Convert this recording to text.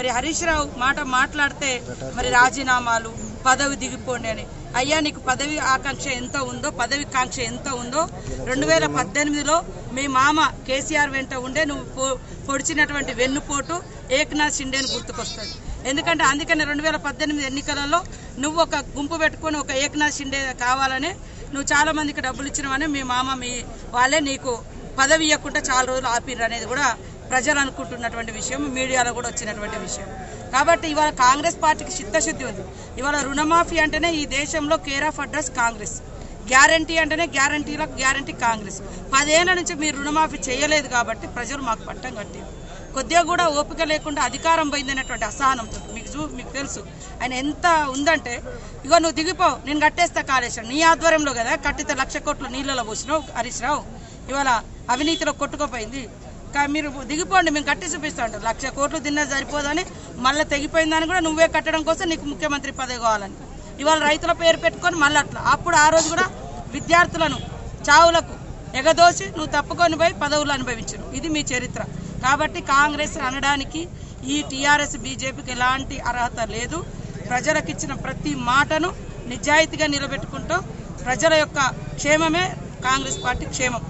మరి హరీష్ రావు మాట్లాడితే మరి రాజీనామాలు పదవి దిగిపోండి అని. అయ్యా నీకు పదవి ఆకాంక్ష ఎంత ఉందో, పదవి కాంక్ష ఎంత ఉందో 2018లో మీ మామ కేసీఆర్ వెంట ఉండే నువ్వు పొడిచినటువంటి వెన్నుపోటు ఏక్నాథ్ షిండేని గుర్తుకొస్తుంది. ఎందుకంటే అందుకని 2018 ఎన్నికలలో నువ్వు ఒక గుంపు పెట్టుకొని ఒక ఏక్నాథ్ షిండే కావాలని నువ్వు చాలా మందికి డబ్బులు ఇచ్చినవని మీ మామ మీ వాళ్ళే నీకు పదవి ఇవ్వకుండా చాలా రోజులు ఆపిర్రు అనేది కూడా ప్రజలు అనుకుంటున్నటువంటి విషయం, మీడియాలో కూడా వచ్చినటువంటి విషయం. కాబట్టి ఇవాళ కాంగ్రెస్ పార్టీకి చిత్తశుద్ధి ఉంది. ఇవాళ రుణమాఫీ అంటేనే ఈ దేశంలో care of address Congress, guarantee అంటేనే గ్యారంటీలకు గ్యారంటీ కాంగ్రెస్. 10 ఏళ్ల నుంచి మీరు రుణమాఫీ చేయలేదు కాబట్టి ప్రజలు మాకు పట్టం కట్టారు. కొద్దిగా కూడా ఓపిక లేకుండా అధికారం పోయిందనేటువంటి అసహనంతో మీకు తెలుసు ఆయన ఎంత ఉందంటే, ఇగో నువ్వు దిగిపోవు నేను కట్టేస్తా కాళేశ్వరం, నీ ఆధ్వర్యంలో కదా కట్టితే 1,00,000 కోట్లు నీళ్ళలో పోసినావు హరీష్ రావు, ఇవాళ అవినీతిలో కొట్టుకుపోయింది, మీరు దిగిపోండి మేము కట్టి చూపిస్తా ఉంటారు. 1,00,000 కోట్లు తిన్నా సరిపోదని మళ్ళీ తెగిపోయిందని కూడా నువ్వే కట్టడం కోసం నీకు ముఖ్యమంత్రి పదవి కావాలని ఇవాళ రైతుల పేరు పెట్టుకొని మళ్ళీ అట్లా. అప్పుడు ఆ రోజు కూడా విద్యార్థులను చావులకు ఎగదోసి నువ్వు తప్పుకొని పోయి పదవులు అనుభవించరు. ఇది మీ చరిత్ర. కాబట్టి కాంగ్రెస్ అనడానికి ఈ టీఆర్ఎస్ బీజేపీకి ఎలాంటి అర్హత లేదు. ప్రజలకు ఇచ్చిన ప్రతి మాటను నిజాయితీగా నిలబెట్టుకుంటూ ప్రజల యొక్క క్షేమమే కాంగ్రెస్ పార్టీ క్షేమం.